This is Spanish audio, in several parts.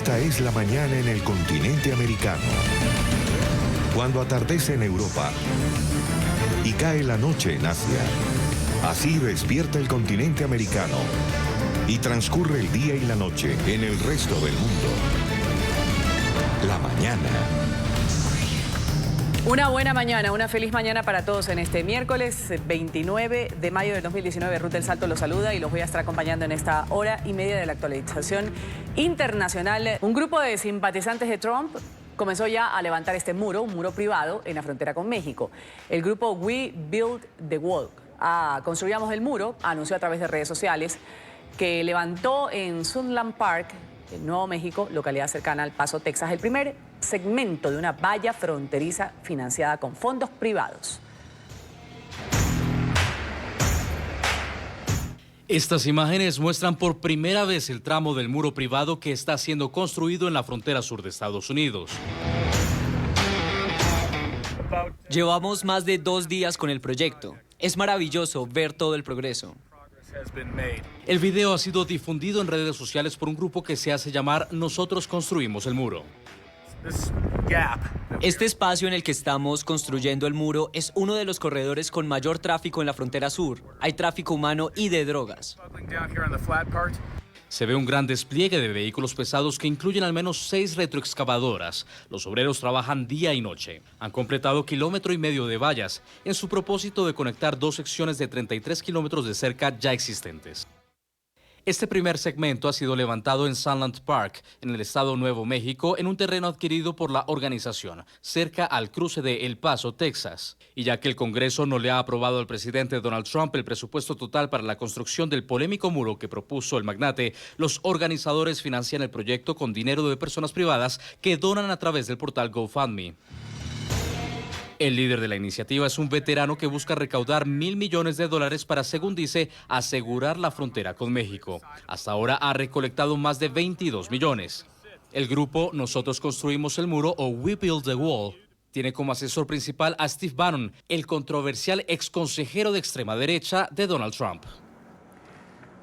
Esta es la mañana en el continente americano. Cuando atardece en Europa y cae la noche en Asia. Así despierta el continente americano y transcurre el día y la noche en el resto del mundo. La mañana. Una buena mañana, una feliz mañana para todos en este miércoles 29 de mayo del 2019. Ruth del Salto los saluda y los voy a estar acompañando en esta hora y media de la actualización internacional. Un grupo de simpatizantes de Trump comenzó ya a levantar este muro, un muro privado en la frontera con México. El grupo We Build the Wall, Construyamos el Muro, anunció a través de redes sociales que levantó en Sunland Park, en Nuevo México, localidad cercana al Paso, Texas, el primer segmento de una valla fronteriza financiada con fondos privados. Estas imágenes muestran por primera vez el tramo del muro privado que está siendo construido en la frontera sur de Estados Unidos. Llevamos más de 2 días con el proyecto. Es maravilloso ver todo el progreso. El video ha sido difundido en redes sociales por un grupo que se hace llamar Nosotros Construimos el Muro. Este espacio en el que estamos construyendo el muro es uno de los corredores con mayor tráfico en la frontera sur. Hay tráfico humano y de drogas. Se ve un gran despliegue de vehículos pesados que incluyen al menos 6 retroexcavadoras. Los obreros trabajan día y noche. Han completado 1,5 kilómetros de vallas en su propósito de conectar 2 secciones de 33 kilómetros de cerca ya existentes. Este primer segmento ha sido levantado en Sunland Park, en el estado Nuevo México, en un terreno adquirido por la organización, cerca al cruce de El Paso, Texas. Y ya que el Congreso no le ha aprobado al presidente Donald Trump el presupuesto total para la construcción del polémico muro que propuso el magnate, los organizadores financian el proyecto con dinero de personas privadas que donan a través del portal GoFundMe. El líder de la iniciativa es un veterano que busca recaudar $1.000 millones para, según dice, asegurar la frontera con México. Hasta ahora ha recolectado más de 22 millones. El grupo Nosotros Construimos el Muro, o We Build the Wall, tiene como asesor principal a Steve Bannon, el controversial exconsejero de extrema derecha de Donald Trump.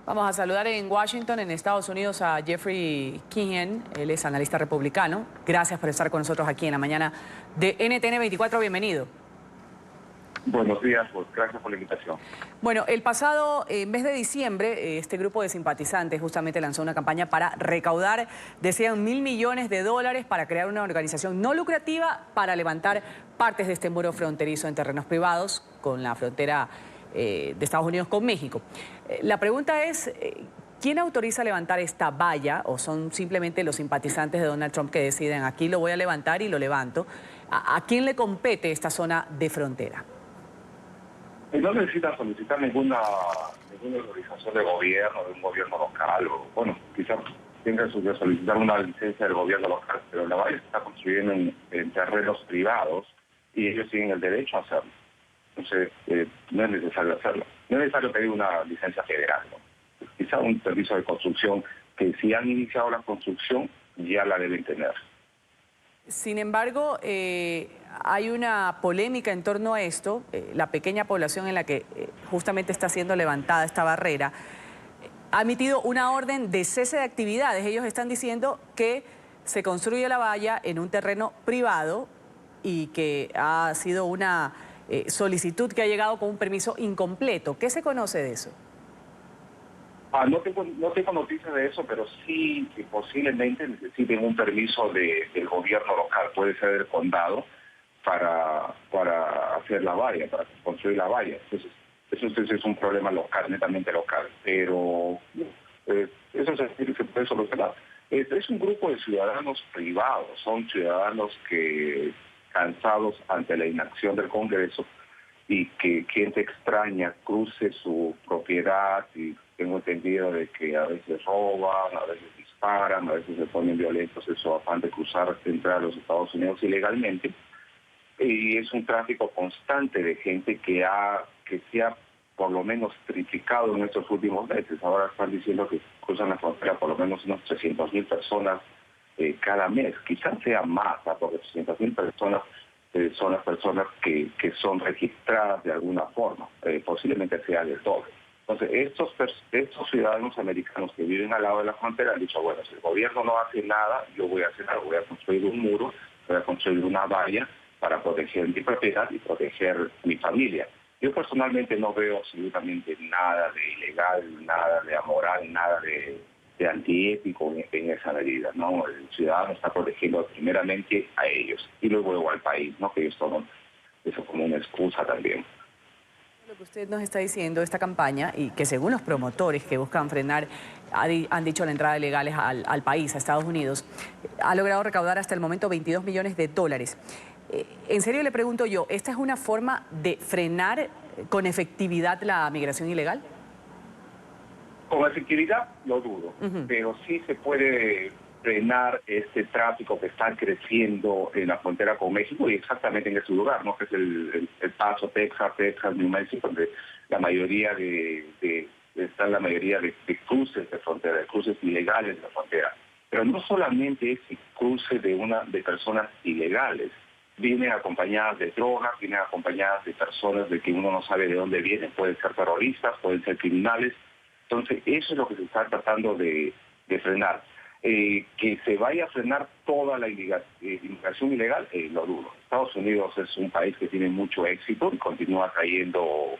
Vamos a saludar en Washington, en Estados Unidos, a Jeffrey Keehan. Él es analista republicano. Gracias por estar con nosotros aquí en la mañana de NTN 24. Bienvenido. Buenos días, pues, gracias por la invitación. Bueno, el pasado mes de diciembre, este grupo de simpatizantes justamente lanzó una campaña para recaudar, decían, $1.000 millones para crear una organización no lucrativa para levantar partes de este muro fronterizo en terrenos privados con la frontera de Estados Unidos con México. La pregunta es, ¿quién autoriza levantar esta valla o son simplemente los simpatizantes de Donald Trump que deciden aquí lo voy a levantar y lo levanto? ¿A quién le compete esta zona de frontera? No necesita solicitar ninguna organización de gobierno, de un gobierno local, o bueno, quizás tenga que solicitar una licencia del gobierno local, pero la valla se está construyendo en terrenos privados y ellos tienen el derecho a hacerlo. Entonces, no es necesario hacerlo. No es necesario pedir una licencia federal, ¿no? Quizá un permiso de construcción que si han iniciado la construcción ya la deben tener. Sin embargo, hay una polémica en torno a esto. La pequeña población en la que justamente está siendo levantada esta barrera ha emitido una orden de cese de actividades. Ellos están diciendo que se construye la valla en un terreno privado y que ha sido una solicitud que ha llegado con un permiso incompleto. ¿Qué se conoce de eso? No tengo noticias de eso, pero sí que posiblemente necesiten un permiso del gobierno local, puede ser del condado, para hacer la valla, para construir la valla. Entonces, eso es un problema local, netamente local, pero eso se puede solucionar. Es un grupo de ciudadanos privados, son ciudadanos que cansados ante la inacción del Congreso y que gente extraña cruce su propiedad, y tengo entendido de que a veces roban, a veces disparan, a veces se ponen violentos en su afán de cruzar, entrar a los Estados Unidos ilegalmente, y es un tráfico constante de gente que se ha por lo menos triplicado en estos últimos meses. Ahora están diciendo que cruzan la frontera por lo menos unas 300,000 personas cada mes, quizás sea más, porque 300,000 personas son las personas que son registradas de alguna forma, posiblemente sea del doble. Entonces, estos ciudadanos americanos que viven al lado de la frontera han dicho, bueno, si el gobierno no hace nada, yo voy a hacer algo, voy a construir un muro, voy a construir una valla para proteger mi propiedad y proteger mi familia. Yo personalmente no veo absolutamente nada de ilegal, nada de amoral, nada de antiético en esa medida, ¿no? El ciudadano está protegiendo primeramente a ellos y luego al país, ¿no? Que ellos toman eso como una excusa también. Lo que usted nos está diciendo, esta campaña, y que según los promotores que buscan frenar, han dicho la entrada de ilegales al país, a Estados Unidos, ha logrado recaudar hasta el momento $22 millones. En serio le pregunto yo, ¿esta es una forma de frenar con efectividad la migración ilegal? Con efectividad lo dudo, pero sí se puede frenar este tráfico que está creciendo en la frontera con México y exactamente en ese lugar, ¿no? Que es el Paso, Texas, New Mexico, donde la mayoría están la mayoría de cruces de frontera, de cruces ilegales de la frontera. Pero no solamente ese cruce de personas ilegales, vienen acompañadas de drogas, vienen acompañadas de personas de que uno no sabe de dónde vienen, pueden ser terroristas, pueden ser criminales. Entonces, eso es lo que se está tratando de frenar. Que se vaya a frenar toda la inmigración ilegal, lo dudo. Estados Unidos es un país que tiene mucho éxito y continúa trayendo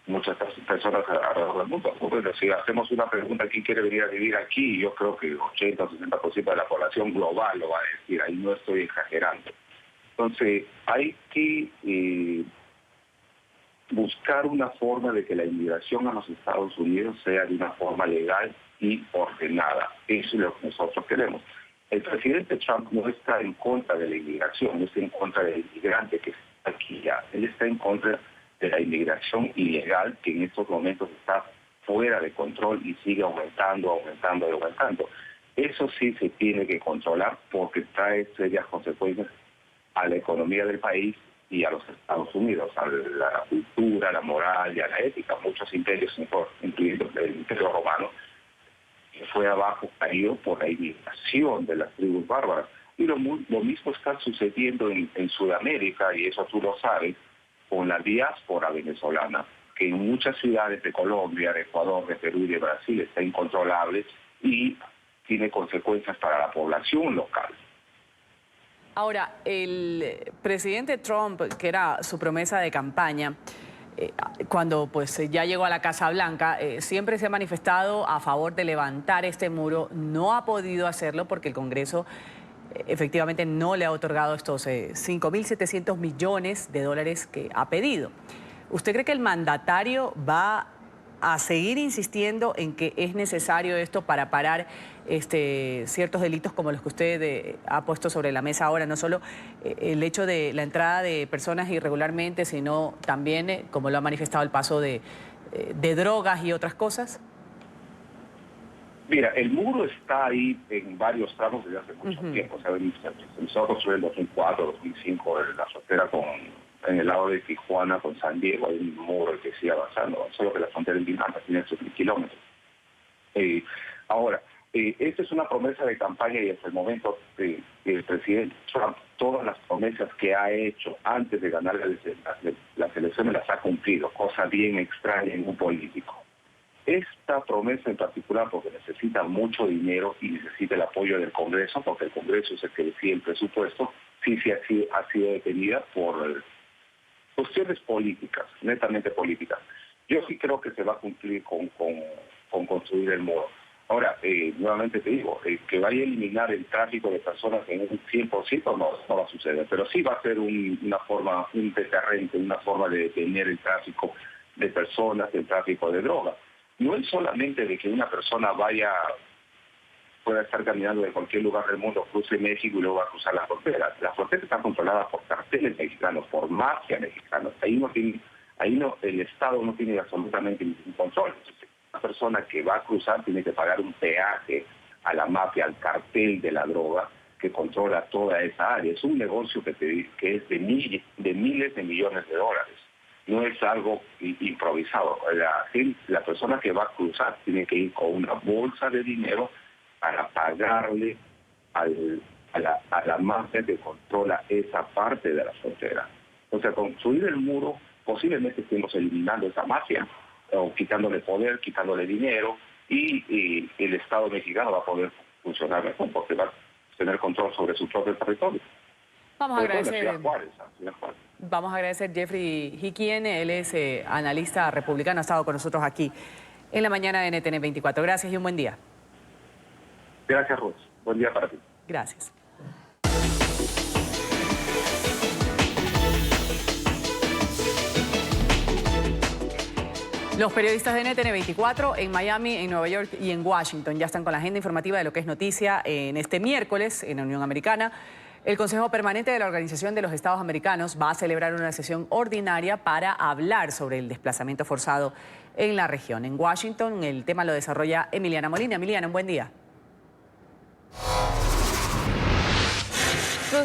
muchas personas alrededor del mundo. Bueno, si hacemos una pregunta, ¿quién quiere venir a vivir aquí? Yo creo que 80 o 60% de la población global lo va a decir, ahí no estoy exagerando. Entonces, hay que buscar una forma de que la inmigración a los Estados Unidos sea de una forma legal y ordenada. Eso es lo que nosotros queremos. El presidente Trump no está en contra de la inmigración, no está en contra del inmigrante que está aquí ya. Él está en contra de la inmigración ilegal que en estos momentos está fuera de control y sigue aumentando. Eso sí se tiene que controlar porque trae serias consecuencias a la economía del país y a los Estados Unidos, a la cultura, a la moral y a la ética. Muchos imperios, incluyendo el Imperio Romano, que fue abajo caído por la inmigración de las tribus bárbaras. Y lo mismo está sucediendo en Sudamérica, y eso tú lo sabes, con la diáspora venezolana, que en muchas ciudades de Colombia, de Ecuador, de Perú y de Brasil está incontrolable y tiene consecuencias para la población local. Ahora, el presidente Trump, que era su promesa de campaña, cuando pues ya llegó a la Casa Blanca, siempre se ha manifestado a favor de levantar este muro. No ha podido hacerlo porque el Congreso efectivamente no le ha otorgado estos $5.700 millones que ha pedido. ¿Usted cree que el mandatario va a seguir insistiendo en que es necesario esto para parar ciertos delitos como los que usted ha puesto sobre la mesa ahora? No solo el hecho de la entrada de personas irregularmente, sino también, como lo ha manifestado, el paso de drogas y otras cosas. Mira, el muro está ahí en varios tramos desde hace mucho tiempo. O sea, nosotros en el 2004, 2005, en la frontera en el lado de Tijuana con San Diego, hay un muro que sigue avanzando, solo que la frontera indígena tiene 8.000 kilómetros. Ahora, esta es una promesa de campaña y hasta el momento el presidente Trump, todas las promesas que ha hecho antes de ganar las elecciones las ha cumplido, cosa bien extraña en un político. Esta promesa en particular, porque necesita mucho dinero y necesita el apoyo del Congreso, porque el Congreso es el que decide el presupuesto, sí ha sido detenida por cuestiones políticas, netamente políticas. Yo sí creo que se va a cumplir con construir el muro. Ahora, nuevamente te digo, que vaya a eliminar el tráfico de personas en un 100% no va a suceder, pero sí va a ser una forma, un deterrente, una forma de detener el tráfico de personas, el tráfico de drogas. No es solamente de que una persona pueda estar caminando de cualquier lugar del mundo, cruce México y luego va a cruzar la frontera. La frontera está controlada por carteles mexicanos, por mafia mexicanos. El Estado no tiene absolutamente ningún control. Una persona que va a cruzar tiene que pagar un peaje a la mafia, al cartel de la droga que controla toda esa área. Es un negocio que es de miles de millones de dólares. No es algo improvisado. La persona que va a cruzar tiene que ir con una bolsa de dinero para pagarle a la mafia que controla esa parte de la frontera. O sea, construir el muro, posiblemente estemos eliminando esa mafia, o quitándole poder, quitándole dinero, y el Estado mexicano va a poder funcionar mejor porque va a tener control sobre su propio territorio. Vamos a agradecer. Ciudad Juárez. Vamos a agradecer a Jeffrey Hiquien, él es analista republicano, ha estado con nosotros aquí en la mañana de NTN 24. Gracias y un buen día. Gracias, Ruth. Buen día para ti. Gracias. Los periodistas de NTN 24 en Miami, en Nueva York y en Washington ya están con la agenda informativa de lo que es noticia en este miércoles en la Unión Americana. El Consejo Permanente de la Organización de los Estados Americanos va a celebrar una sesión ordinaria para hablar sobre el desplazamiento forzado en la región. En Washington el tema lo desarrolla Emiliana Molina. Emiliana, un buen día.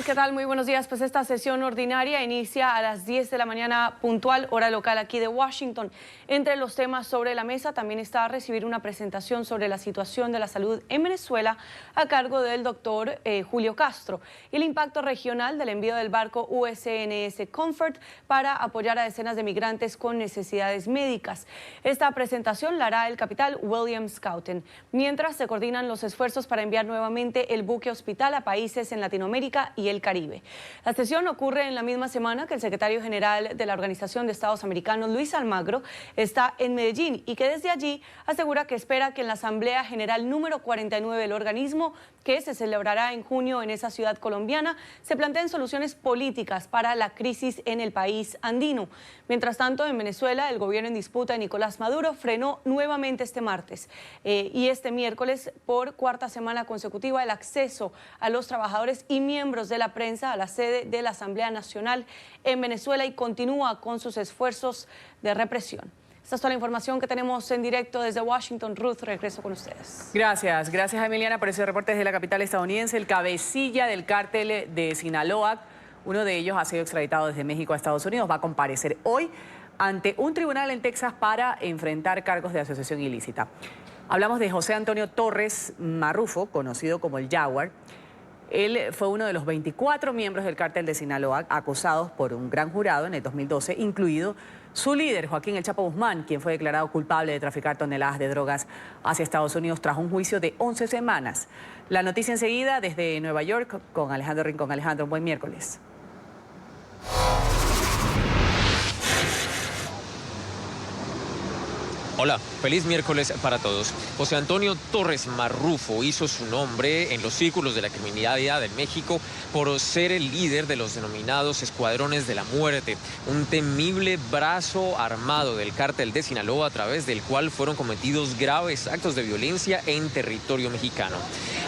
¿Qué tal? Muy buenos días. Pues esta sesión ordinaria inicia a las 10 de la mañana puntual, hora local aquí de Washington. Entre los temas sobre la mesa también está recibir una presentación sobre la situación de la salud en Venezuela a cargo del doctor Julio Castro y el impacto regional del envío del barco USNS Comfort para apoyar a decenas de migrantes con necesidades médicas. Esta presentación la hará el capitán William Schouten, mientras se coordinan los esfuerzos para enviar nuevamente el buque hospital a países en Latinoamérica y el Caribe. La sesión ocurre en la misma semana que el secretario general de la Organización de Estados Americanos, Luis Almagro, está en Medellín y que desde allí asegura que espera que en la Asamblea General número 49 del organismo, que se celebrará en junio en esa ciudad colombiana, se planteen soluciones políticas para la crisis en el país andino. Mientras tanto, en Venezuela, el gobierno en disputa de Nicolás Maduro frenó nuevamente este martes y este miércoles por cuarta semana consecutiva el acceso a los trabajadores y miembros de la prensa a la sede de la Asamblea Nacional en Venezuela y continúa con sus esfuerzos de represión. Esta es toda la información que tenemos en directo desde Washington. Ruth, regreso con ustedes. Gracias a Emiliana por ese reporte desde la capital estadounidense. El cabecilla del cártel de Sinaloa, uno de ellos ha sido extraditado desde México a Estados Unidos, va a comparecer hoy ante un tribunal en Texas para enfrentar cargos de asociación ilícita. Hablamos de José Antonio Torres Marrufo, conocido como el Jaguar. Él fue uno de los 24 miembros del cártel de Sinaloa acusados por un gran jurado en el 2012, incluido su líder, Joaquín El Chapo Guzmán, quien fue declarado culpable de traficar toneladas de drogas hacia Estados Unidos tras un juicio de 11 semanas. La noticia enseguida desde Nueva York con Alejandro Rincón. Alejandro, buen miércoles. Hola, feliz miércoles para todos. José Antonio Torres Marrufo hizo su nombre en los círculos de la criminalidad en México por ser el líder de los denominados Escuadrones de la Muerte, un temible brazo armado del cártel de Sinaloa a través del cual fueron cometidos graves actos de violencia en territorio mexicano.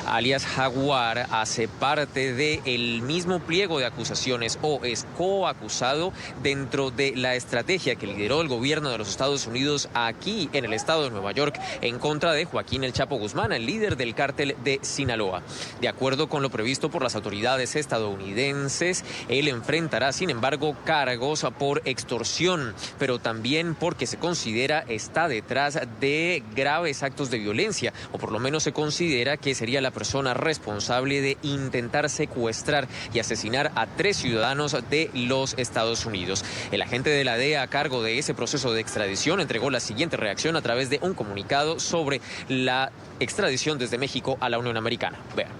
Alias Jaguar hace parte del mismo pliego de acusaciones o es coacusado dentro de la estrategia que lideró el gobierno de los Estados Unidos aquí en el estado de Nueva York en contra de Joaquín El Chapo Guzmán, el líder del cártel de Sinaloa. De acuerdo con lo previsto por las autoridades estadounidenses, él enfrentará, sin embargo, cargos por extorsión, pero también porque se considera está detrás de graves actos de violencia, o por lo menos se considera que sería la persona responsable de intentar secuestrar y asesinar a 3 ciudadanos de los Estados Unidos. El agente de la DEA a cargo de ese proceso de extradición entregó la siguiente reacción a través de un comunicado sobre la extradición desde México a la Unión Americana. Vean.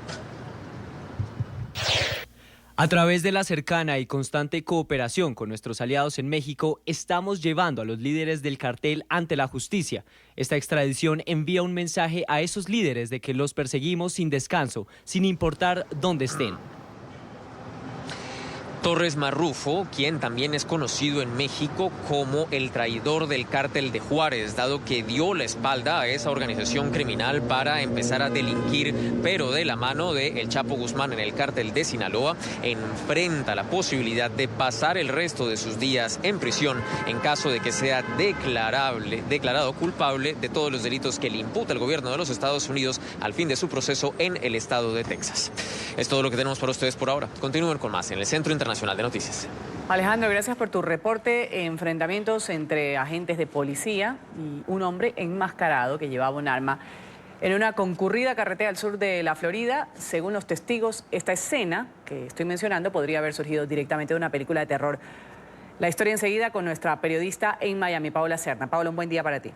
A través de la cercana y constante cooperación con nuestros aliados en México, estamos llevando a los líderes del cartel ante la justicia. Esta extradición envía un mensaje a esos líderes de que los perseguimos sin descanso, sin importar dónde estén. Torres Marrufo, quien también es conocido en México como el traidor del cártel de Juárez, dado que dio la espalda a esa organización criminal para empezar a delinquir, pero de la mano de El Chapo Guzmán en el cártel de Sinaloa, enfrenta la posibilidad de pasar el resto de sus días en prisión en caso de que sea declarado culpable de todos los delitos que le imputa el gobierno de los Estados Unidos al fin de su proceso en el estado de Texas. Es todo lo que tenemos para ustedes por ahora. Continúen con más en el Centro Internacional de Noticias. Alejandro, gracias por tu reporte. Enfrentamientos entre agentes de policía y un hombre enmascarado que llevaba un arma en una concurrida carretera al sur de la Florida. Según los testigos, esta escena que estoy mencionando podría haber surgido directamente de una película de terror La historia enseguida con nuestra periodista en Miami, Paola Serna. Paola, un buen día para ti.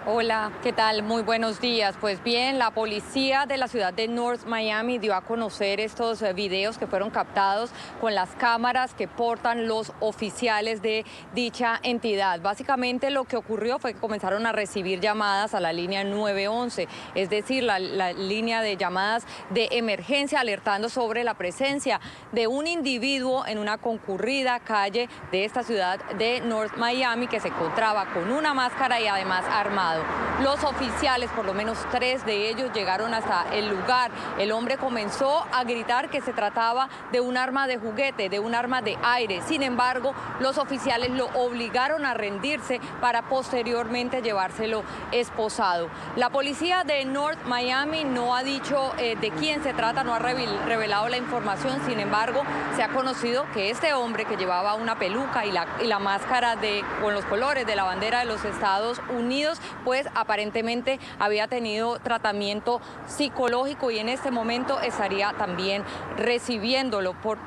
Hola, ¿qué tal? Muy buenos días. Pues bien, la policía de la ciudad de North Miami dio a conocer estos videos que fueron captados con las cámaras que portan los oficiales de dicha entidad. Básicamente lo que ocurrió fue que comenzaron a recibir llamadas a la línea 911, es decir, la línea de llamadas de emergencia, alertando sobre la presencia de un individuo en una concurrida calle de esta ciudad de North Miami que se encontraba con una máscara y además armado. Los oficiales, por lo menos 3 de ellos, llegaron hasta el lugar. El hombre comenzó a gritar que se trataba de un arma de juguete, de un arma de aire. Sin embargo, los oficiales lo obligaron a rendirse para posteriormente llevárselo esposado. La policía de North Miami no ha dicho de quién se trata, no ha revelado la información. Sin embargo, se ha conocido que este hombre que llevaba una peluca y la máscara con los colores de la bandera de los Estados Unidos, pues aparentemente había tenido tratamiento psicológico y en este momento estaría también recibiéndolo por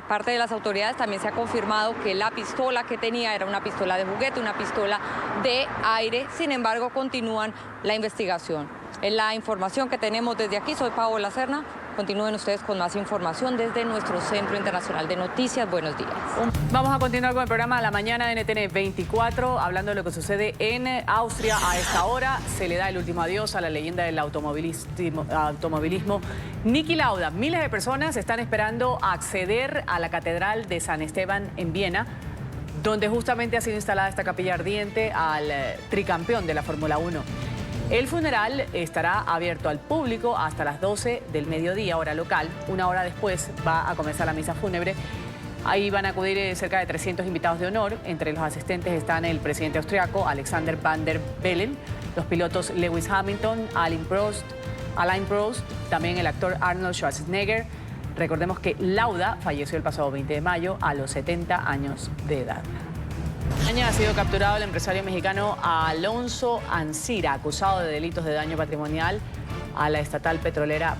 parte de las autoridades. También se ha confirmado que la pistola que tenía era una pistola de juguete, una pistola de aire. Sin embargo, continúan la investigación. Es la información que tenemos desde aquí. Soy Paola Serna. Continúen ustedes con más información desde nuestro Centro Internacional de Noticias. Buenos días. Vamos a continuar con el programa La Mañana de NTN 24, hablando de lo que sucede en Austria. A esta hora se le da el último adiós a la leyenda del automovilismo Niki Lauda. Miles de personas están esperando acceder a la Catedral de San Esteban en Viena, donde justamente ha sido instalada esta capilla ardiente al tricampeón de la Fórmula 1. El funeral estará abierto al público hasta las 12 del mediodía, hora local. Una hora después va a comenzar la misa fúnebre. Ahí van a acudir cerca de 300 invitados de honor. Entre los asistentes están el presidente austriaco Alexander Van der Bellen, los pilotos Lewis Hamilton, Alain Prost, también el actor Arnold Schwarzenegger. Recordemos que Lauda falleció el pasado 20 de mayo a los 70 años de edad. Ha sido capturado el empresario mexicano Alonso Ancira, acusado de delitos de daño patrimonial a la estatal petrolera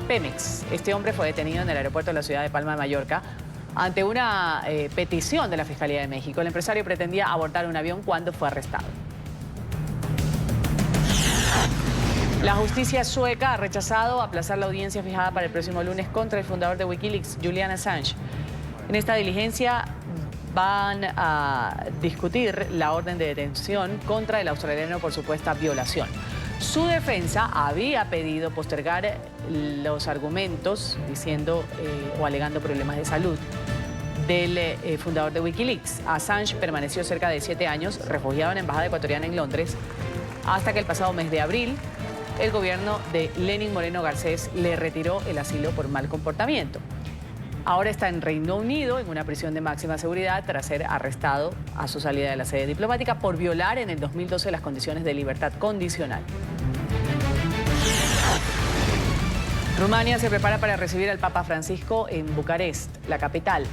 Pemex. Este hombre fue detenido en el aeropuerto de la ciudad de Palma de Mallorca ante una petición de la Fiscalía de México. El empresario pretendía abordar un avión cuando fue arrestado. La justicia sueca ha rechazado aplazar la audiencia fijada para el próximo lunes contra el fundador de Wikileaks, Julian Assange. En esta diligencia van a discutir la orden de detención contra el australiano por supuesta violación. Su defensa había pedido postergar los argumentos diciendo o alegando problemas de salud del fundador de Wikileaks. Assange permaneció cerca de 7 años refugiado en la embajada ecuatoriana en Londres hasta que el pasado mes de abril el gobierno de Lenín Moreno Garcés le retiró el asilo por mal comportamiento. Ahora está en Reino Unido, en una prisión de máxima seguridad, tras ser arrestado a su salida de la sede diplomática por violar en el 2012 las condiciones de libertad condicional. Rumania se prepara para recibir al Papa Francisco en Bucarest, la capital.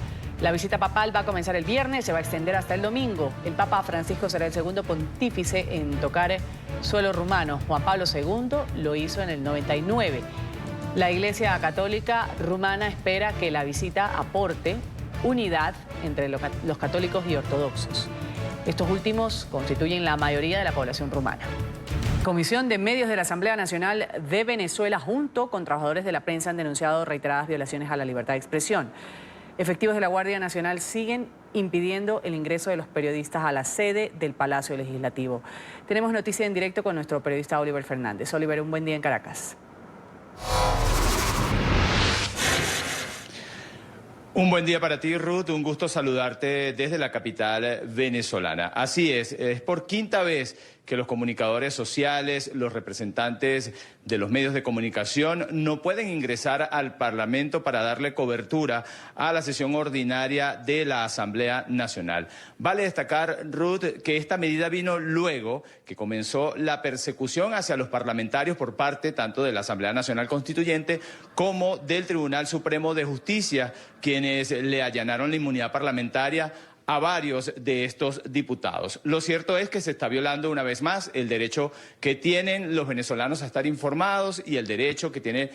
La visita papal va a comenzar el viernes, se va a extender hasta el domingo. El Papa Francisco será el segundo pontífice en tocar suelo rumano. Juan Pablo II lo hizo en el 99. La Iglesia Católica rumana espera que la visita aporte unidad entre los católicos y ortodoxos. Estos últimos constituyen la mayoría de la población rumana. Comisión de Medios de la Asamblea Nacional de Venezuela junto con trabajadores de la prensa han denunciado reiteradas violaciones a la libertad de expresión. Efectivos de la Guardia Nacional siguen impidiendo el ingreso de los periodistas a la sede del Palacio Legislativo. Tenemos noticia en directo con nuestro periodista Oliver Fernández. Oliver, un buen día en Caracas. Un buen día para ti, Ruth. Un gusto saludarte desde la capital venezolana. Así es por quinta vez que los comunicadores sociales, los representantes de los medios de comunicación no pueden ingresar al Parlamento para darle cobertura a la sesión ordinaria de la Asamblea Nacional. Vale destacar, Ruth, que esta medida vino luego que comenzó la persecución hacia los parlamentarios por parte tanto de la Asamblea Nacional Constituyente como del Tribunal Supremo de Justicia, quienes le allanaron la inmunidad parlamentaria a varios de estos diputados. Lo cierto es que se está violando una vez más el derecho que tienen los venezolanos a estar informados y el derecho que tienen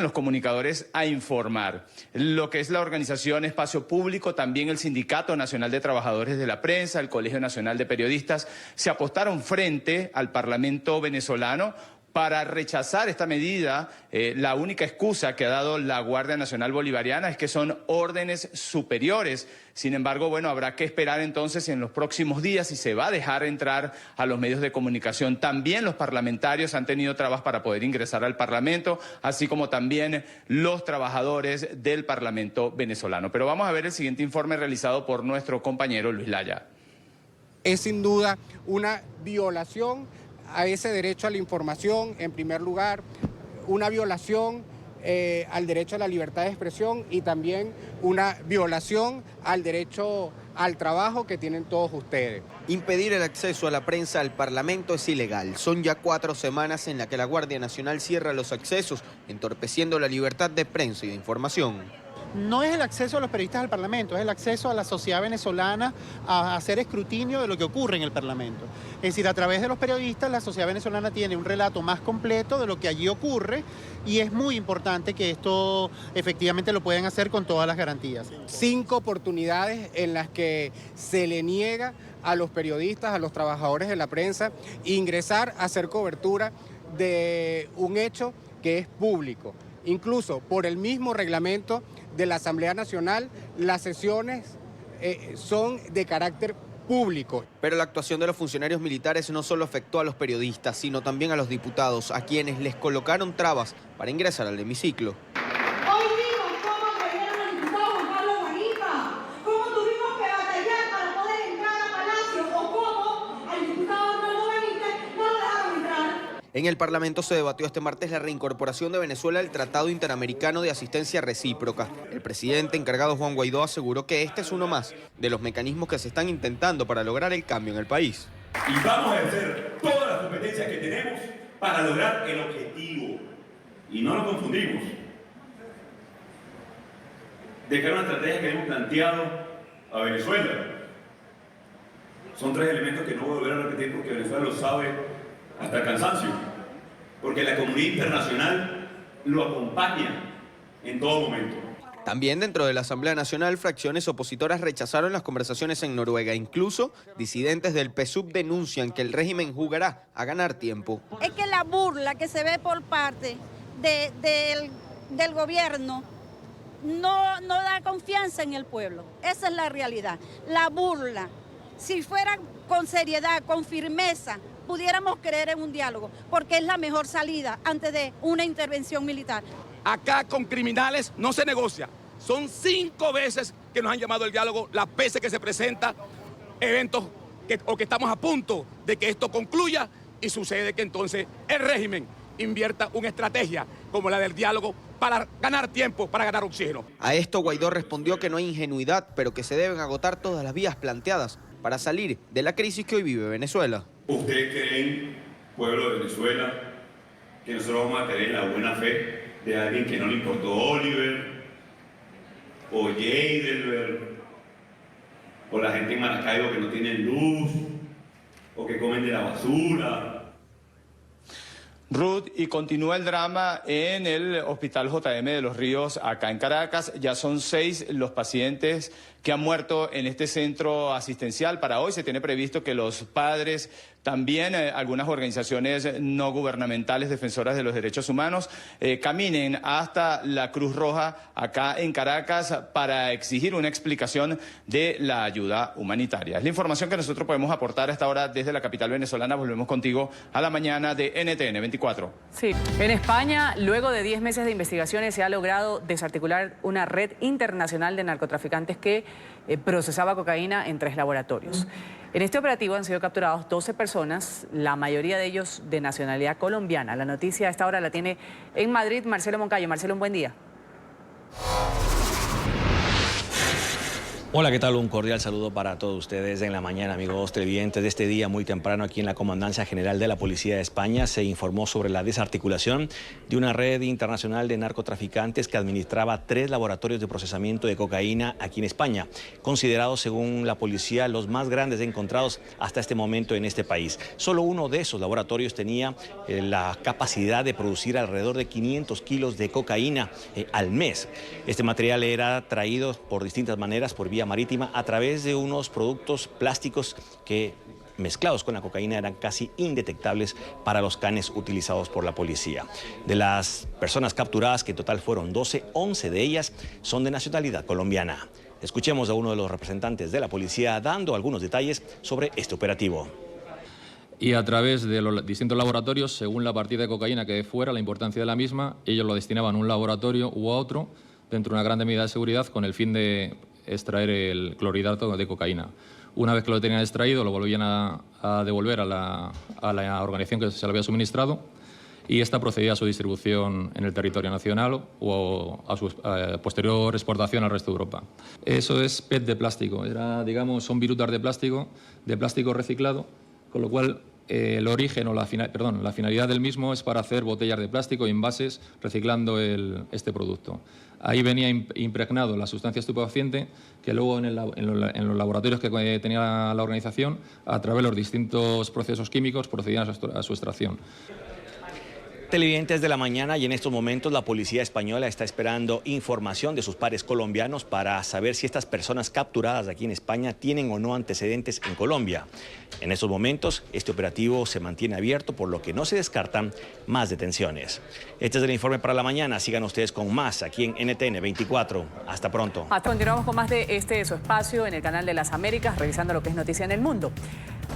los comunicadores a informar. Lo que es la organización Espacio Público, también el Sindicato Nacional de Trabajadores de la Prensa, el Colegio Nacional de Periodistas, se apostaron frente al Parlamento venezolano para rechazar esta medida. La única excusa que ha dado la Guardia Nacional Bolivariana es que son órdenes superiores. Sin embargo, bueno, habrá que esperar entonces en los próximos días si se va a dejar entrar a los medios de comunicación. También los parlamentarios han tenido trabas para poder ingresar al Parlamento, así como también los trabajadores del Parlamento venezolano. Pero vamos a ver el siguiente informe realizado por nuestro compañero Luis Laya. Es sin duda una violación a ese derecho a la información, en primer lugar, una violación al derecho a la libertad de expresión y también una violación al derecho al trabajo que tienen todos ustedes. Impedir el acceso a la prensa al Parlamento es ilegal. Son ya 4 semanas en las que la Guardia Nacional cierra los accesos, entorpeciendo la libertad de prensa y de información. No es el acceso a los periodistas al Parlamento, es el acceso a la sociedad venezolana a hacer escrutinio de lo que ocurre en el Parlamento. Es decir, a través de los periodistas la sociedad venezolana tiene un relato más completo de lo que allí ocurre y es muy importante que esto efectivamente lo puedan hacer con todas las garantías. 5 oportunidades en las que se le niega a los periodistas, a los trabajadores de la prensa, ingresar a hacer cobertura de un hecho que es público. Incluso por el mismo reglamento de la Asamblea Nacional, las sesiones son de carácter público. Pero la actuación de los funcionarios militares no solo afectó a los periodistas, sino también a los diputados, a quienes les colocaron trabas para ingresar al hemiciclo. Hoy vimos cómo agredieron al diputado Juan Pablo Guaripa, cómo tuvimos que batallar para poder entrar a Palacio, o cómo al diputado Arnoldo Benítez no lo dejaron entrar. En el Parlamento se debatió este martes la reincorporación de Venezuela al Tratado Interamericano de Asistencia Recíproca. El presidente encargado Juan Guaidó aseguró que este es uno más de los mecanismos que se están intentando para lograr el cambio en el país. Y vamos a ejercer todas las competencias que tenemos para lograr el objetivo. Y no nos confundimos. De cara a una estrategia que hemos planteado a Venezuela. Son 3 elementos que no voy a volver a repetir porque Venezuela lo sabe hasta el cansancio, porque la comunidad internacional lo acompaña en todo momento. También dentro de la Asamblea Nacional, fracciones opositoras rechazaron las conversaciones en Noruega. Incluso disidentes del PSUV denuncian que el régimen jugará a ganar tiempo. Es que la burla que se ve por parte del gobierno no da confianza en el pueblo. Esa es la realidad. La burla, si fuera con seriedad, con firmeza, pudiéramos creer en un diálogo, porque es la mejor salida antes de una intervención militar. Acá con criminales no se negocia. Son 5 veces que nos han llamado al diálogo, las veces que se presentan eventos o que estamos a punto de que esto concluya y sucede que entonces el régimen invierta una estrategia como la del diálogo para ganar tiempo, para ganar oxígeno. A esto Guaidó respondió que no hay ingenuidad, pero que se deben agotar todas las vías planteadas para salir de la crisis que hoy vive Venezuela. ¿Ustedes creen, pueblo de Venezuela, que nosotros vamos a creer en la buena fe de alguien que no le importó Oliver, o Heidelberg, o la gente en Maracaibo que no tiene luz, o que comen de la basura? Ruth, y continúa el drama en el Hospital JM de Los Ríos, acá en Caracas. Ya son 6 los pacientes que han muerto en este centro asistencial. Para hoy se tiene previsto que los padres, también algunas organizaciones no gubernamentales defensoras de los derechos humanos, caminen hasta la Cruz Roja acá en Caracas para exigir una explicación de la ayuda humanitaria. Es la información que nosotros podemos aportar a esta hora desde la capital venezolana. Volvemos contigo a la mañana de NTN 24. Sí, en España, luego de 10 meses de investigaciones, se ha logrado desarticular una red internacional de narcotraficantes que procesaba cocaína en 3 laboratorios. En este operativo han sido capturados 12 personas, la mayoría de ellos de nacionalidad colombiana. La noticia a esta hora la tiene en Madrid Marcelo Moncayo. Marcelo, un buen día. Hola, ¿qué tal? Un cordial saludo para todos ustedes en la mañana, amigos televidentes. De este día muy temprano aquí en la Comandancia General de la Policía de España se informó sobre la desarticulación de una red internacional de narcotraficantes que administraba 3 laboratorios de procesamiento de cocaína aquí en España, considerados según la policía los más grandes encontrados hasta este momento en este país. Solo uno de esos laboratorios tenía la capacidad de producir alrededor de 500 kilos de cocaína al mes. Este material era traído por distintas maneras por vía marítima a través de unos productos plásticos que, mezclados con la cocaína, eran casi indetectables para los canes utilizados por la policía. De las personas capturadas, que en total fueron 12, 11 de ellas son de nacionalidad colombiana. Escuchemos a uno de los representantes de la policía dando algunos detalles sobre este operativo. Y a través de los distintos laboratorios, según la partida de cocaína que fuera, la importancia de la misma, ellos lo destinaban a un laboratorio u a otro dentro de una gran medida de seguridad con el fin de extraer el clorhidrato de cocaína. Una vez que lo tenían extraído, lo volvían a devolver a la organización que se lo había suministrado y esta procedía a su distribución en el territorio nacional o a su posterior exportación al resto de Europa. Eso es PET de plástico, son virutas de plástico reciclado, con lo cual el origen o la finalidad del mismo es para hacer botellas de plástico y envases reciclando este producto. Ahí venía impregnado la sustancia estupefaciente que luego en los laboratorios que tenía la organización, a través de los distintos procesos químicos, procedían a su extracción. Televidentes de la mañana, y en estos momentos la policía española está esperando información de sus pares colombianos para saber si estas personas capturadas aquí en España tienen o no antecedentes en Colombia. En estos momentos este operativo se mantiene abierto, por lo que no se descartan más detenciones. Este es el informe para la mañana. Sigan ustedes con más aquí en NTN 24. Hasta pronto. Continuamos con más de su espacio en el canal de las Américas, revisando lo que es noticia en el mundo.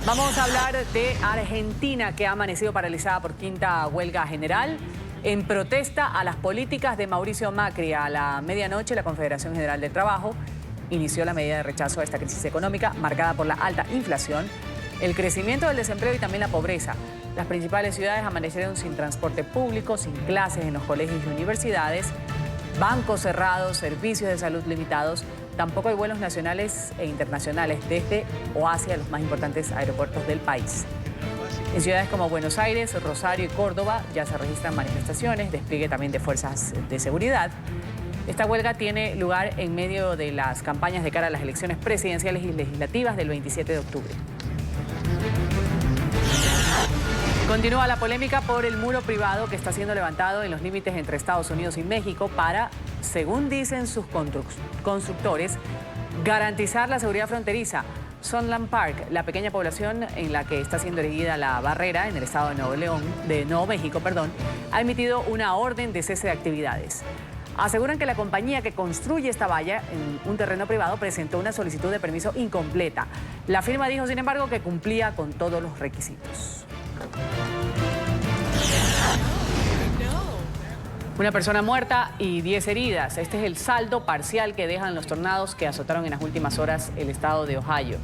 Vamos a hablar de Argentina, que ha amanecido paralizada por quinta huelga general en protesta a las políticas de Mauricio Macri. A la medianoche, la Confederación General del Trabajo inició la medida de rechazo a esta crisis económica marcada por la alta inflación, el crecimiento del desempleo y también la pobreza. Las principales ciudades amanecieron sin transporte público, sin clases en los colegios y universidades, bancos cerrados, servicios de salud limitados. Tampoco hay vuelos nacionales e internacionales desde o hacia los más importantes aeropuertos del país. En ciudades como Buenos Aires, Rosario y Córdoba ya se registran manifestaciones, despliegue también de fuerzas de seguridad. Esta huelga tiene lugar en medio de las campañas de cara a las elecciones presidenciales y legislativas del 27 de octubre. Continúa la polémica por el muro privado que está siendo levantado en los límites entre Estados Unidos y México para, según dicen sus constructores, garantizar la seguridad fronteriza. Sunland Park, la pequeña población en la que está siendo erigida la barrera en el estado de Nuevo México, ha emitido una orden de cese de actividades. Aseguran que la compañía que construye esta valla en un terreno privado presentó una solicitud de permiso incompleta. La firma dijo, sin embargo, que cumplía con todos los requisitos. Una persona muerta y 10 heridas. Este es el saldo parcial que dejan los tornados que azotaron en las últimas horas el estado de Ohio.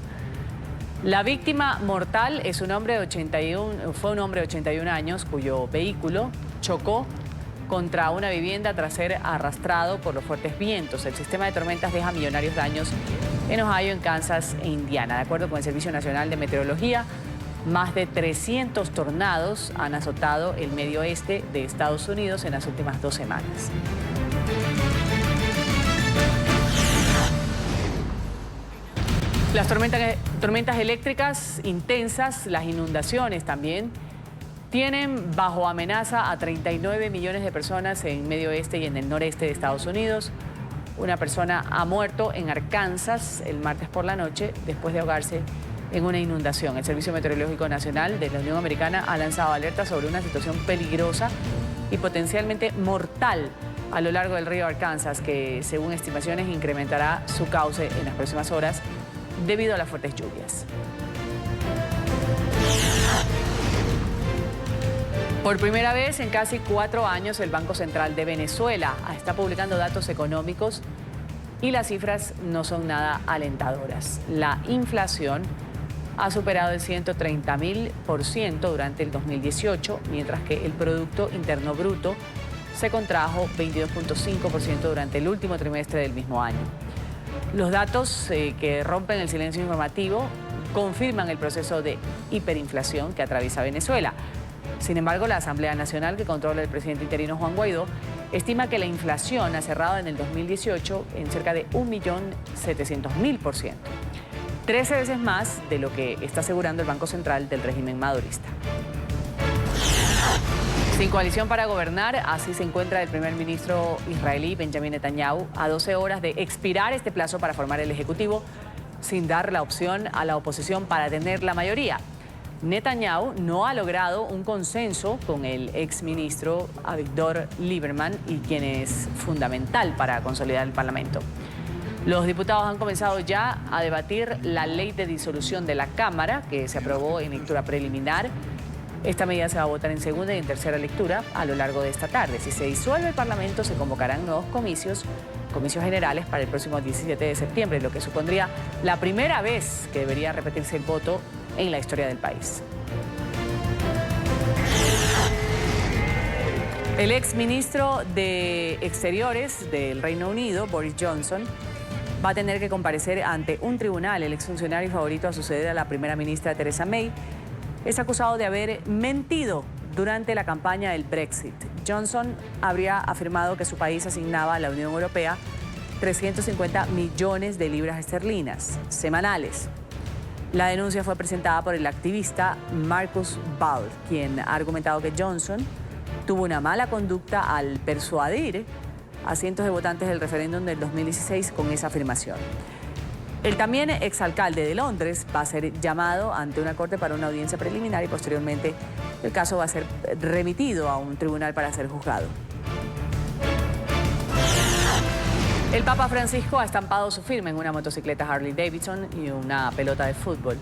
La víctima mortal es fue un hombre de 81 años cuyo vehículo chocó contra una vivienda tras ser arrastrado por los fuertes vientos. El sistema de tormentas deja millonarios daños en Ohio, en Kansas e Indiana. De acuerdo con el Servicio Nacional de Meteorología, más de 300 tornados han azotado el medio oeste de Estados Unidos en las últimas 2 semanas. Las tormentas eléctricas intensas, las inundaciones también, tienen bajo amenaza a 39 millones de personas en medio oeste y en el noreste de Estados Unidos. Una persona ha muerto en Arkansas el martes por la noche después de ahogarse en una inundación. El Servicio Meteorológico Nacional de la Unión Americana ha lanzado alertas sobre una situación peligrosa y potencialmente mortal a lo largo del río Arkansas, que según estimaciones incrementará su cauce en las próximas horas debido a las fuertes lluvias. Por primera vez en casi 4 años, el Banco Central de Venezuela está publicando datos económicos y las cifras no son nada alentadoras. La inflación ha superado el 130.000% durante el 2018, mientras que el Producto Interno Bruto se contrajo 22.5% durante el último trimestre del mismo año. Los datos que rompen el silencio informativo confirman el proceso de hiperinflación que atraviesa Venezuela. Sin embargo, la Asamblea Nacional, que controla el presidente interino Juan Guaidó, estima que la inflación ha cerrado en el 2018 en cerca de 1.700.000%. 13 veces más de lo que está asegurando el Banco Central del régimen madurista. Sin coalición para gobernar, así se encuentra el primer ministro israelí Benjamin Netanyahu a 12 horas de expirar este plazo para formar el Ejecutivo, sin dar la opción a la oposición para tener la mayoría. Netanyahu no ha logrado un consenso con el exministro Avigdor Lieberman, y quien es fundamental para consolidar el Parlamento. Los diputados han comenzado ya a debatir la ley de disolución de la Cámara, que se aprobó en lectura preliminar. Esta medida se va a votar en segunda y en tercera lectura a lo largo de esta tarde. Si se disuelve el Parlamento, se convocarán nuevos comicios generales para el próximo 17 de septiembre, lo que supondría la primera vez que debería repetirse el voto en la historia del país. El exministro de Exteriores del Reino Unido, Boris Johnson, va a tener que comparecer ante un tribunal. El exfuncionario favorito a suceder a la primera ministra Theresa May es acusado de haber mentido durante la campaña del Brexit. Johnson habría afirmado que su país asignaba a la Unión Europea 350 millones de libras esterlinas semanales. La denuncia fue presentada por el activista Marcus Ball, quien ha argumentado que Johnson tuvo una mala conducta al persuadir a cientos de votantes del referéndum del 2016 con esa afirmación. El también exalcalde de Londres va a ser llamado ante una corte para una audiencia preliminar y posteriormente el caso va a ser remitido a un tribunal para ser juzgado. El Papa Francisco ha estampado su firma en una motocicleta Harley Davidson y una pelota de fútbol.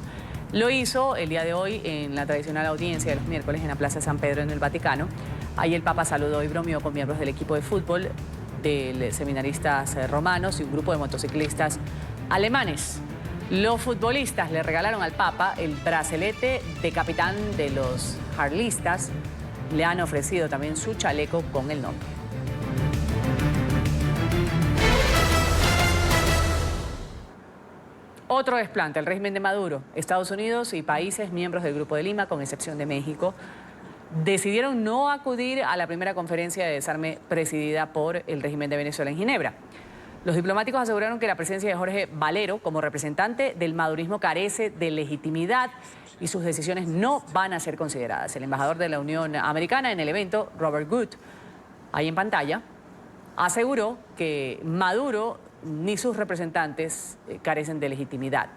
Lo hizo el día de hoy en la tradicional audiencia de los miércoles en la Plaza San Pedro en el Vaticano. Ahí el Papa saludó y bromeó con miembros del equipo de fútbol, de seminaristas romanos y un grupo de motociclistas alemanes. Los futbolistas le regalaron al Papa el bracelete de capitán de los harlistas. Le han ofrecido también su chaleco con el nombre. Otro desplante, el régimen de Maduro. Estados Unidos y países miembros del Grupo de Lima, con excepción de México, decidieron no acudir a la primera conferencia de desarme presidida por el régimen de Venezuela en Ginebra. Los diplomáticos aseguraron que la presencia de Jorge Valero como representante del madurismo carece de legitimidad y sus decisiones no van a ser consideradas. El embajador de la Unión Americana en el evento, Robert Good, ahí en pantalla, aseguró que Maduro ni sus representantes carecen de legitimidad.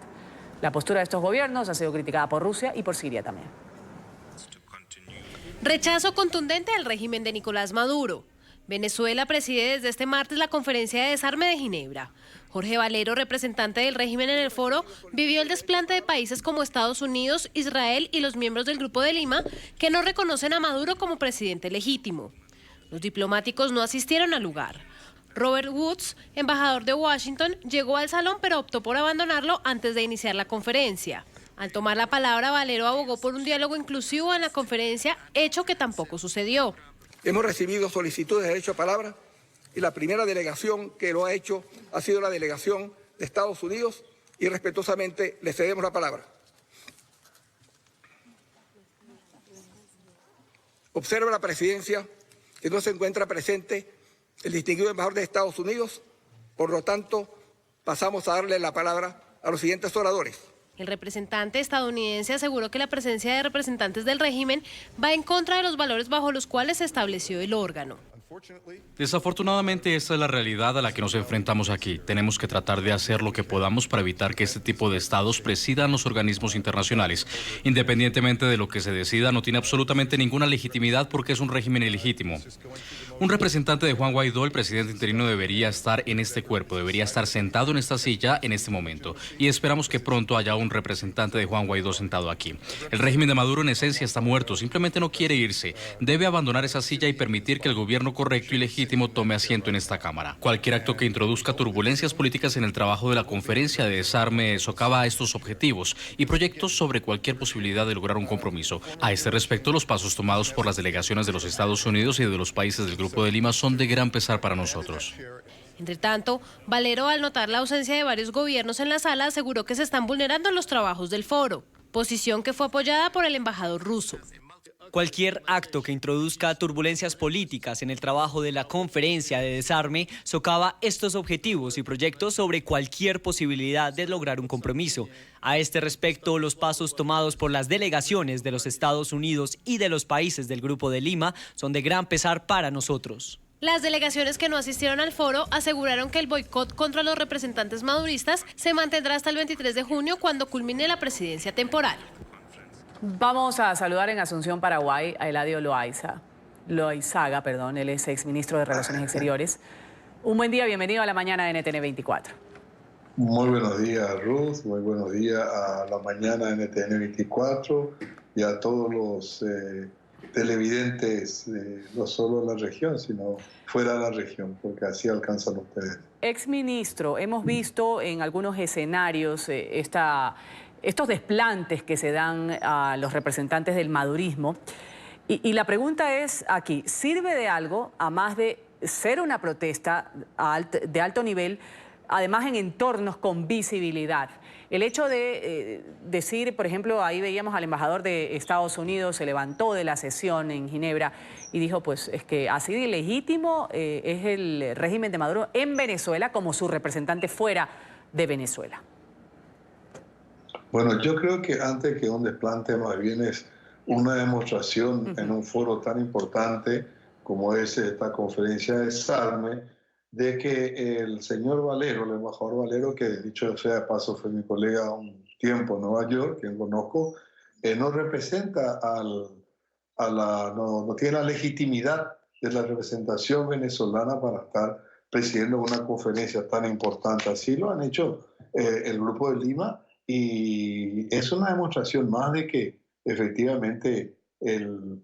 La postura de estos gobiernos ha sido criticada por Rusia y por Siria también. Rechazo contundente al régimen de Nicolás Maduro. Venezuela preside desde este martes la conferencia de desarme de Ginebra. Jorge Valero, representante del régimen en el foro, vivió el desplante de países como Estados Unidos, Israel y los miembros del Grupo de Lima que no reconocen a Maduro como presidente legítimo. Los diplomáticos no asistieron al lugar. Robert Woods, embajador de Washington, llegó al salón pero optó por abandonarlo antes de iniciar la conferencia. Al tomar la palabra, Valero abogó por un diálogo inclusivo en la conferencia, hecho que tampoco sucedió. Hemos recibido solicitudes de derecho a palabra y la primera delegación que lo ha hecho ha sido la delegación de Estados Unidos y respetuosamente le cedemos la palabra. Observa la presidencia que no se encuentra presente el distinguido embajador de Estados Unidos, por lo tanto pasamos a darle la palabra a los siguientes oradores. El representante estadounidense aseguró que la presencia de representantes del régimen va en contra de los valores bajo los cuales se estableció el órgano. Desafortunadamente, esta es la realidad a la que nos enfrentamos aquí. Tenemos que tratar de hacer lo que podamos para evitar que este tipo de estados presidan los organismos internacionales. Independientemente de lo que se decida, no tiene absolutamente ninguna legitimidad porque es un régimen ilegítimo. Un representante de Juan Guaidó, el presidente interino, debería estar en este cuerpo, debería estar sentado en esta silla en este momento. Y esperamos que pronto haya un representante de Juan Guaidó sentado aquí. El régimen de Maduro en esencia está muerto, simplemente no quiere irse. Debe abandonar esa silla y permitir que el gobierno correcto y legítimo tome asiento en esta Cámara. Cualquier acto que introduzca turbulencias políticas en el trabajo de la conferencia de desarme socava estos objetivos y proyectos sobre cualquier posibilidad de lograr un compromiso. A este respecto, los pasos tomados por las delegaciones de los Estados Unidos y de los países del Grupo de Lima son de gran pesar para nosotros. Entre tanto, Valero, al notar la ausencia de varios gobiernos en la sala, aseguró que se están vulnerando los trabajos del foro, posición que fue apoyada por el embajador ruso. Cualquier acto que introduzca turbulencias políticas en el trabajo de la conferencia de desarme socava estos objetivos y proyectos sobre cualquier posibilidad de lograr un compromiso. A este respecto, los pasos tomados por las delegaciones de los Estados Unidos y de los países del Grupo de Lima son de gran pesar para nosotros. Las delegaciones que no asistieron al foro aseguraron que el boicot contra los representantes maduristas se mantendrá hasta el 23 de junio, cuando culmine la presidencia temporal. Vamos a saludar en Asunción, Paraguay, a Eladio Loaizaga, él es exministro de Relaciones Exteriores. Un buen día, bienvenido a la mañana de NTN 24. Muy buenos días, Ruth, muy buenos días a la mañana de NTN 24 y a todos los televidentes, no solo en la región, sino fuera de la región, porque así alcanzan ustedes. Exministro, hemos visto en algunos escenarios estos desplantes que se dan a los representantes del madurismo. Y la pregunta es aquí, ¿sirve de algo, a más de ser una protesta de alto nivel, además en entornos con visibilidad? El hecho de decir, por ejemplo, ahí veíamos al embajador de Estados Unidos, se levantó de la sesión en Ginebra y dijo, pues es que así de ilegítimo es el régimen de Maduro en Venezuela como su representante fuera de Venezuela. Bueno, yo creo que antes que un desplante más bien es una demostración en un foro tan importante como es esta conferencia de desarme, de que el señor Valero, el embajador Valero, que dicho sea de paso fue mi colega un tiempo en Nueva York, quien conozco, no representa no tiene la legitimidad de la representación venezolana para estar presidiendo una conferencia tan importante. Así lo han hecho el Grupo de Lima. Y es una demostración más de que efectivamente el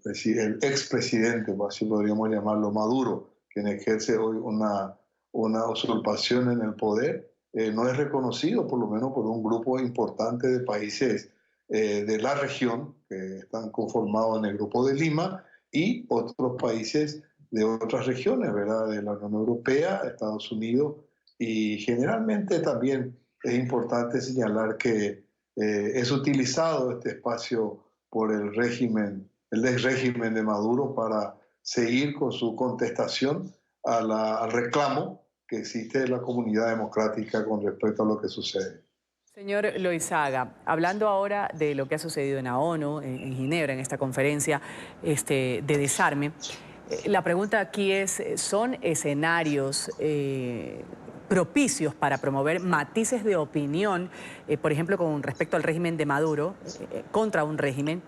expresidente, así podríamos llamarlo, Maduro, quien ejerce hoy una usurpación en el poder, no es reconocido por lo menos por un grupo importante de países de la región que están conformados en el Grupo de Lima y otros países de otras regiones, ¿verdad? De la Unión Europea, Estados Unidos, y generalmente también es importante señalar que es utilizado este espacio por el ex régimen de Maduro para seguir con su contestación al reclamo que existe de la comunidad democrática con respecto a lo que sucede. Señor Loaizaga, hablando ahora de lo que ha sucedido en la ONU, en Ginebra, en esta conferencia de desarme, la pregunta aquí es, ¿son escenarios propicios para promover matices de opinión, por ejemplo, con respecto al régimen de Maduro, contra un régimen?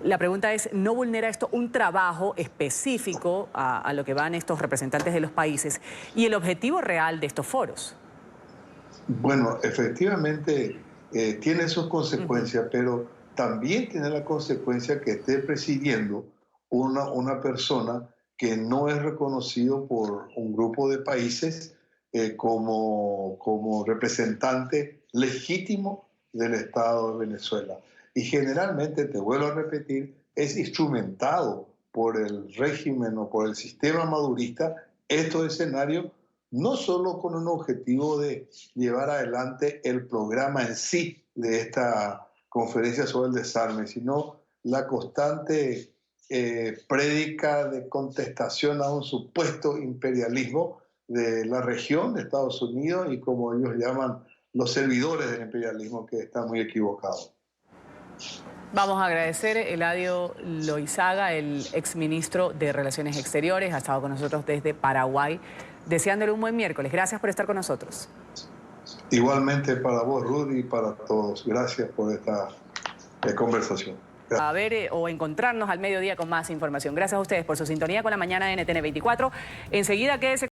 La pregunta es, ¿no vulnera esto un trabajo específico a lo que van estos representantes de los países y el objetivo real de estos foros? Bueno, efectivamente tiene sus consecuencias, pero también tiene la consecuencia que esté presidiendo una persona que no es reconocido por un grupo de países como representante legítimo del Estado de Venezuela. Y generalmente, te vuelvo a repetir, es instrumentado por el régimen o por el sistema madurista estos escenarios, no solo con un objetivo de llevar adelante el programa en sí de esta conferencia sobre el desarme, sino la constante prédica de contestación a un supuesto imperialismo de la región de Estados Unidos y como ellos llaman los servidores del imperialismo, que está muy equivocado. Vamos a agradecer a Eladio Loaizaga, el exministro de Relaciones Exteriores, ha estado con nosotros desde Paraguay, deseándole un buen miércoles. Gracias por estar con nosotros. Igualmente para vos, Rudy, y para todos. Gracias por esta conversación. Gracias. A ver o encontrarnos al mediodía con más información. Gracias a ustedes por su sintonía con la mañana de NTN 24. Enseguida quédese